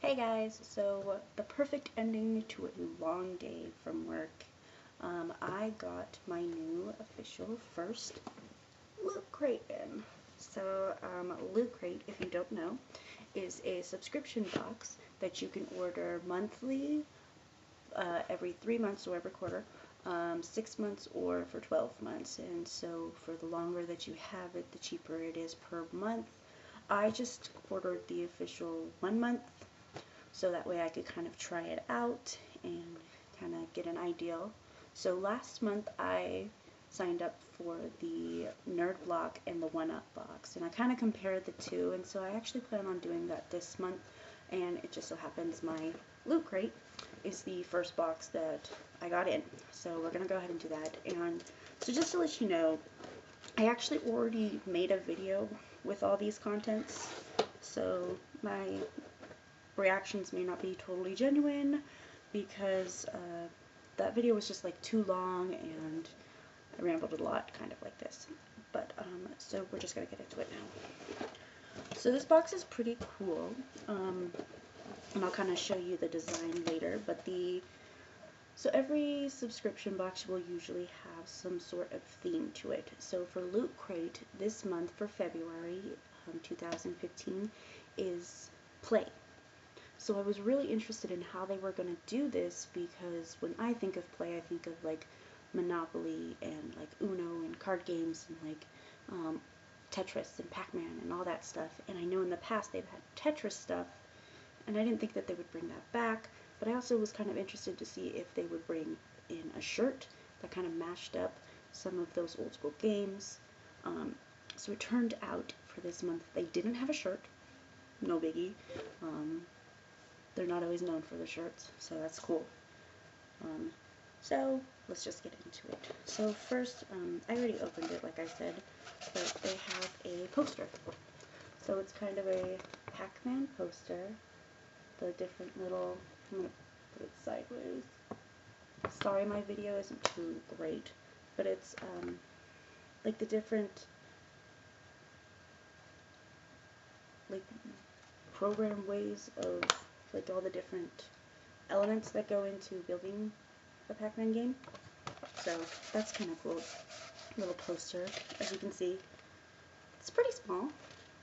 Hey guys, so the perfect ending to a long day from work. I got my new official first Loot Crate in. So Loot Crate, if you don't know, is a subscription box that you can order monthly, every 3 months or every quarter, 6 months or for 12 months. And so for the longer that you have it, the cheaper it is per month. I just ordered the official 1 month so that way I could kind of try it out and kind of get an idea. So last month I signed up for the Nerd Block and the 1-Up box, and I kind of compared the two, and so I actually plan on doing that this month, and it just so happens my Loot Crate is the first box that I got in. So we're going to go ahead and do that. And so just to let you know, I actually already made a video with all these contents, so my reactions may not be totally genuine because that video was just like too long and I rambled a lot, kind of like this. But so we're just gonna get into it now. So this box is pretty cool, and I'll kind of show you the design later. But so every subscription box will usually have some sort of theme to it. So for Loot Crate this month for February 2015 is play. So I was really interested in how they were going to do this, because when I think of play, I think of like Monopoly and like Uno and card games and like Tetris and Pac-Man and all that stuff. And I know in the past they've had Tetris stuff, and I didn't think that they would bring that back, but I also was kind of interested to see if they would bring in a shirt that kind of mashed up some of those old school games. So it turned out for this month they didn't have a shirt. No biggie. They're not always known for their shirts, so that's cool. So let's just get into it. So first, I already opened it, like I said, but they have a poster. So it's kind of a Pac-Man poster. The different little, I'm going to put it sideways. Sorry, my video isn't too great, but it's like the different like program ways of like all the different elements that go into building a Pac-Man game. So that's kind of cool. Little poster, as you can see. It's pretty small,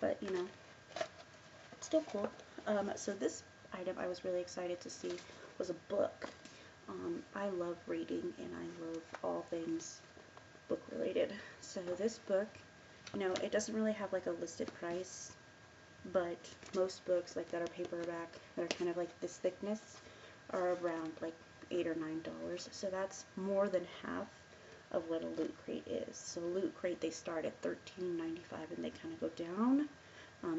but you know, it's still cool. So this item I was really excited to see was a book. I love reading and I love all things book related. So this book, you know, it doesn't really have like a listed price, but most books like that are paperback that are kind of like this thickness are around like $8 or $9. So that's more than half of what a Loot Crate is. So Loot Crate, they start at $13.95 and they kind of go down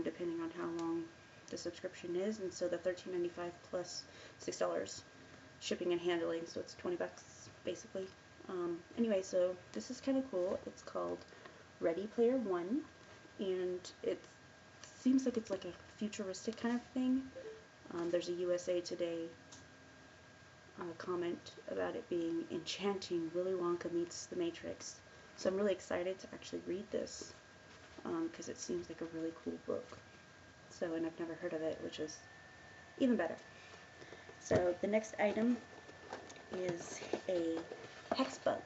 depending on how long the subscription is. And so the $13.95 plus $6 shipping and handling, so it's 20 bucks basically. Anyway, so this is kind of cool. It's called Ready Player One, and it seems like it's like a futuristic kind of thing. There's a USA Today comment about it being enchanting. Willy Wonka meets the Matrix. So I'm really excited to actually read this because it seems like a really cool book. So, and I've never heard of it, which is even better. So the next item is a hex bug.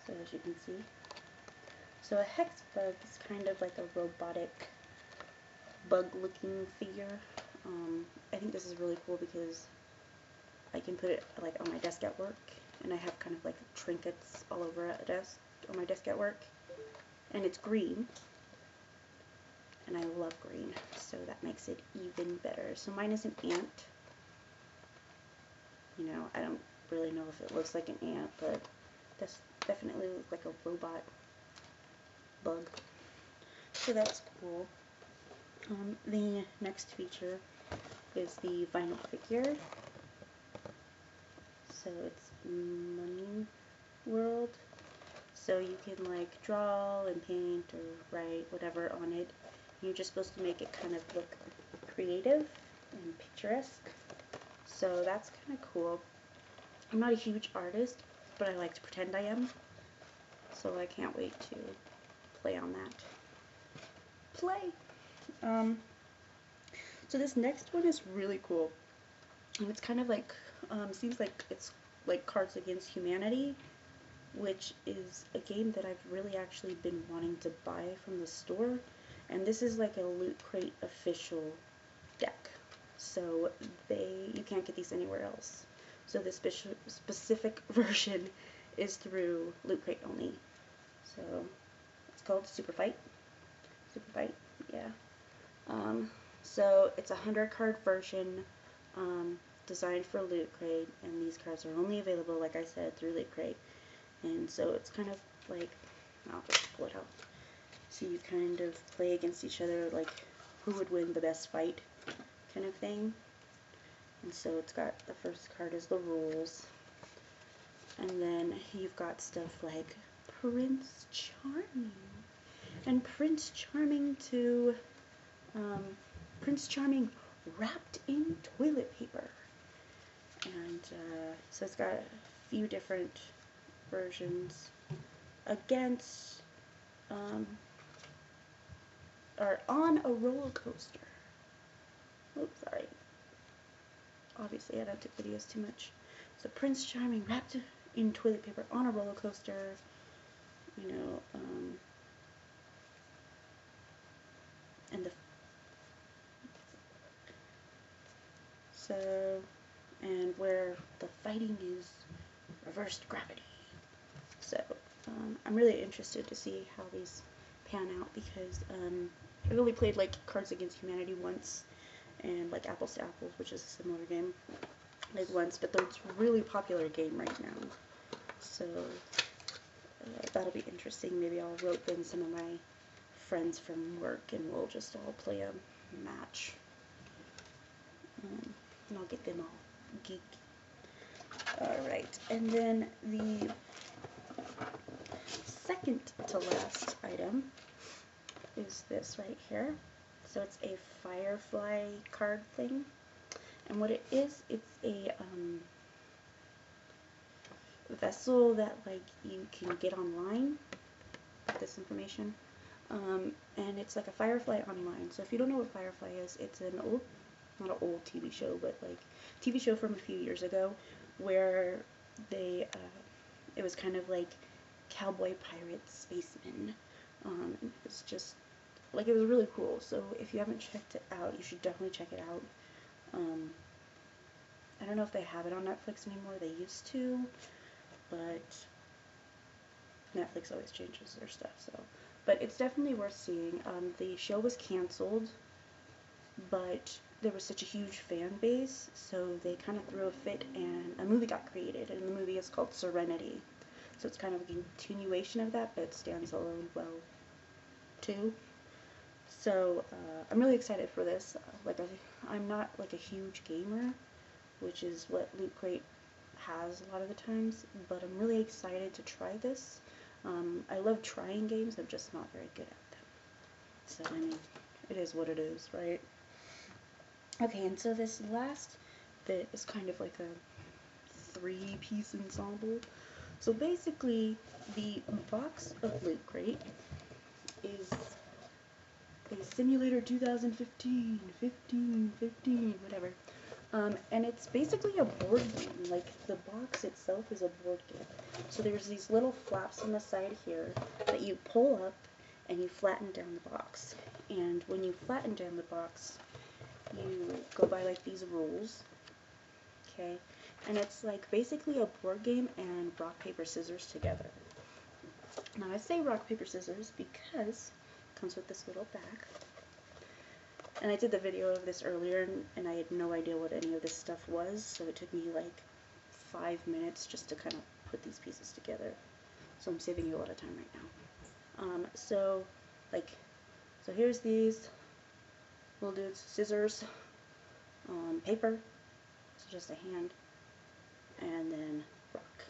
So as you can see, so a hex bug is kind of like a robotic bug-looking figure. I think this is really cool because I can put it like on my desk at work, and I have kind of like trinkets all over a desk on my desk at work, and it's green, and I love green, so that makes it even better. So mine is an ant. You know, I don't really know if it looks like an ant, but this definitely looks like a robot bug. So that's cool. The next feature is the vinyl figure. So it's Money World. So you can like draw and paint or write whatever on it. You're just supposed to make it kind of look creative and picturesque. So that's kind of cool. I'm not a huge artist, but I like to pretend I am. So I can't wait to play on that. Play! So this next one is really cool. And it's kind of like, seems like it's like Cards Against Humanity, which is a game that I've really actually been wanting to buy from the store. And this is like a Loot Crate official deck. So you can't get these anywhere else. So this specific version is through Loot Crate only. So it's called Super Fight. Super Fight, yeah. So it's a 100-card version designed for Loot Crate, and these cards are only available, like I said, through Loot Crate. And so it's kind of like, I'll just pull it out. So you kind of play against each other, like who would win the best fight kind of thing. And so it's got, the first card is the rules. And then you've got stuff like Prince Charming. And Prince Charming Prince Charming wrapped in toilet paper. And so it's got a few different versions against, or on a roller coaster. Oops, sorry. Obviously I don't take videos too much. So Prince Charming wrapped in toilet paper on a roller coaster, you know, and where the fighting is reversed gravity. So I'm really interested to see how these pan out, because I only played like Cards Against Humanity once, and like Apples to Apples, which is a similar game, like once, but it's a really popular game right now. So that'll be interesting. Maybe I'll rope in some of my friends from work and we'll just all play a match. And I'll get them all geeked. Alright, and then the second to last item is this right here. So it's a Firefly card thing. And what it is, it's a vessel that like you can get online, this information. And it's like a Firefly online. So if you don't know what Firefly is, it's an old, not an old TV show, but like TV show from a few years ago, where they, it was kind of like cowboy pirates, spacemen. It was just, like, it was really cool. So if you haven't checked it out, you should definitely check it out. I don't know if they have it on Netflix anymore. They used to, but Netflix always changes their stuff, so. But it's definitely worth seeing. The show was canceled, but there was such a huge fan base, so they kind of threw a fit and a movie got created, and the movie is called Serenity. So it's kind of a continuation of that, but it stands alone well, too. So I'm really excited for this. I'm not like a huge gamer, which is what Loot Crate has a lot of the times, but I'm really excited to try this. I love trying games, I'm just not very good at them. So, I mean, it is what it is, right? Okay, and so this last bit is kind of like a 3-piece ensemble. So basically, the box of Loot Crate is a Simulator 2015, 15, whatever. And it's basically a board game. Like, the box itself is a board game. So there's these little flaps on the side here that you pull up and you flatten down the box. And when you flatten down the box, you go by like these rules, okay? And it's like basically a board game and rock, paper, scissors together. Now I say rock, paper, scissors because it comes with this little bag. And I did the video of this earlier, and I had no idea what any of this stuff was, so it took me like 5 minutes just to kind of put these pieces together. So I'm saving you a lot of time right now. So here's these. We'll do scissors, paper, so just a hand, and then rock.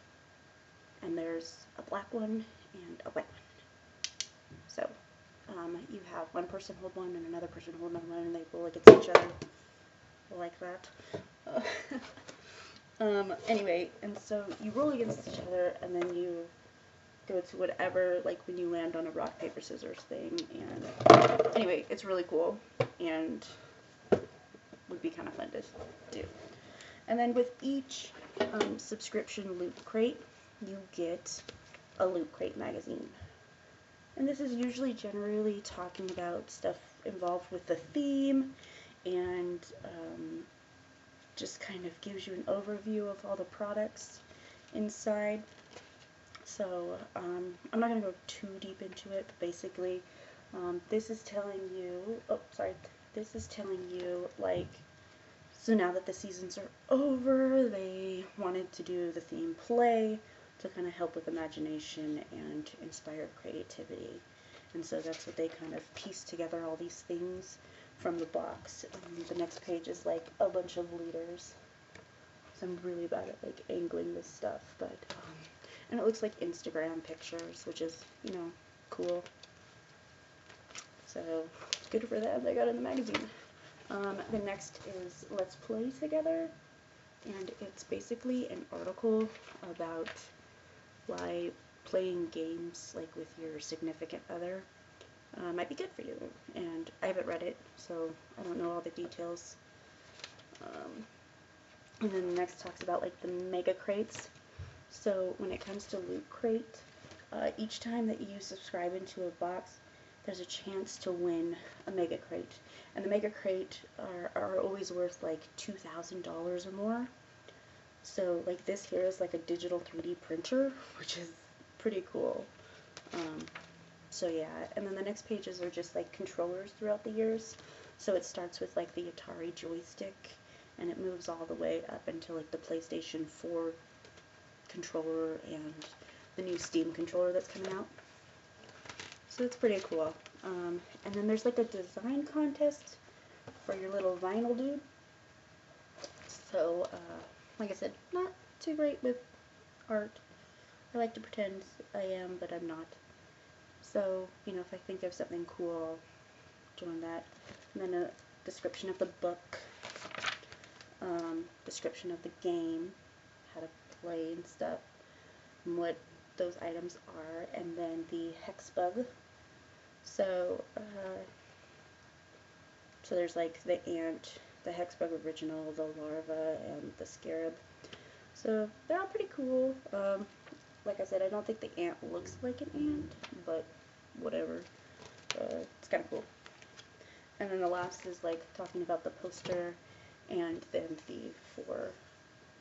And there's a black one and a white one. So you have one person hold one and another person hold another one, and they roll against each other like that. Anyway, and so you roll against each other, and then you go to whatever, like when you land on a rock, paper, scissors thing, and anyway, it's really cool, and would be kind of fun to do. And then with each subscription Loot Crate, you get a Loot Crate magazine. And this is usually generally talking about stuff involved with the theme, and just kind of gives you an overview of all the products inside. So I'm not going to go too deep into it, but basically this is telling you, this is telling you, like, so now that the seasons are over, they wanted to do the theme play to kind of help with imagination and inspire creativity. And so that's what they kind of pieced together, all these things from the box. The next page is like a bunch of leaders. So I'm really bad at like angling this stuff, but and it looks like Instagram pictures, which is, you know, cool. So good for them, they got in the magazine. The next is Let's Play Together, and it's basically an article about why playing games like with your significant other might be good for you. And I haven't read it, so I don't know all the details. And then the next talks about like the mega crates. So when it comes to Loot Crate, each time that you subscribe into a box, there's a chance to win a mega crate. And the mega crate are always worth like $2,000 or more. So like this here is like a digital 3D printer, which is pretty cool. So yeah, and then the next pages are just like controllers throughout the years. So it starts with like the Atari joystick, and it moves all the way up until like the PlayStation 4 controller and the new Steam controller that's coming out. So it's pretty cool. And then there's like a design contest for your little vinyl dude. So like I said, not too great with art. I like to pretend I am, but I'm not. So, you know, if I think of something cool, I'll join that. And then a description of the book, description of the game, how to play and stuff, and what those items are, and then the hex bug. So, so there's like the ant, the hex bug original, the larva, and the scarab. So they're all pretty cool. Like I said, I don't think the ant looks like an ant, but whatever. It's kind of cool. And then the last is like talking about the poster, and then the 4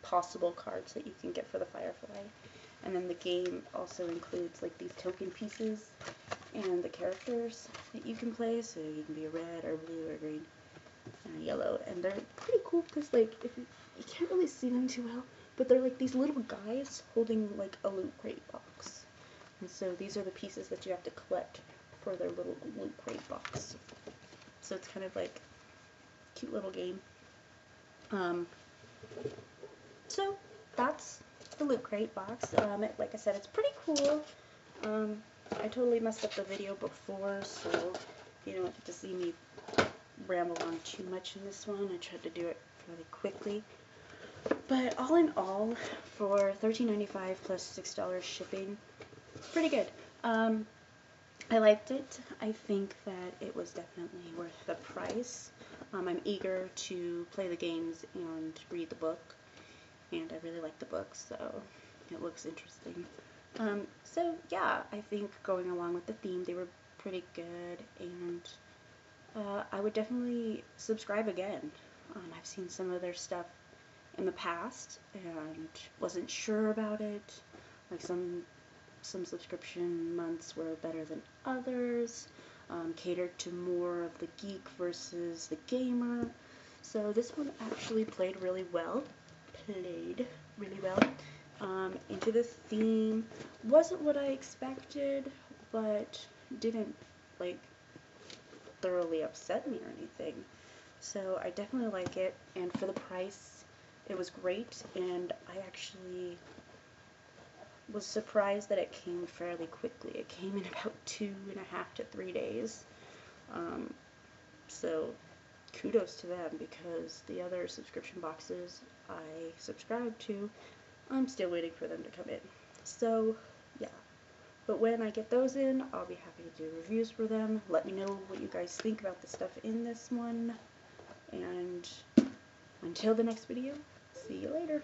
possible cards that you can get for the Firefly. And then the game also includes like these token pieces and the characters that you can play. So you can be a red or blue or green and yellow. And they're pretty cool because like if you can't really see them too well, but they're like these little guys holding like a Loot Crate box. And so these are the pieces that you have to collect for their little Loot Crate box. So it's kind of like a cute little game. So that's the Loot Crate box. Like I said, it's pretty cool. I totally messed up the video before, so you don't get to see me ramble on too much in this one. I tried to do it fairly quickly. But all in all, for $13.95 plus $6 shipping, pretty good. I liked it. I think that it was definitely worth the price. I'm eager to play the games and read the book, and I really like the book, so it looks interesting. So yeah, I think going along with the theme, they were pretty good, and I would definitely subscribe again. I've seen some of their stuff in the past and wasn't sure about it. Like some subscription months were better than others, catered to more of the geek versus the gamer. So this one actually played really well. Into the theme. Wasn't what I expected, but didn't like thoroughly upset me or anything. So I definitely like it, and for the price, it was great, and I actually was surprised that it came fairly quickly. It came in about 2.5 to 3 days. So kudos to them, because the other subscription boxes I subscribed to, I'm still waiting for them to come in. So yeah, but when I get those in, I'll be happy to do reviews for them. Let me know what you guys think about the stuff in this one, and until the next video, see you later.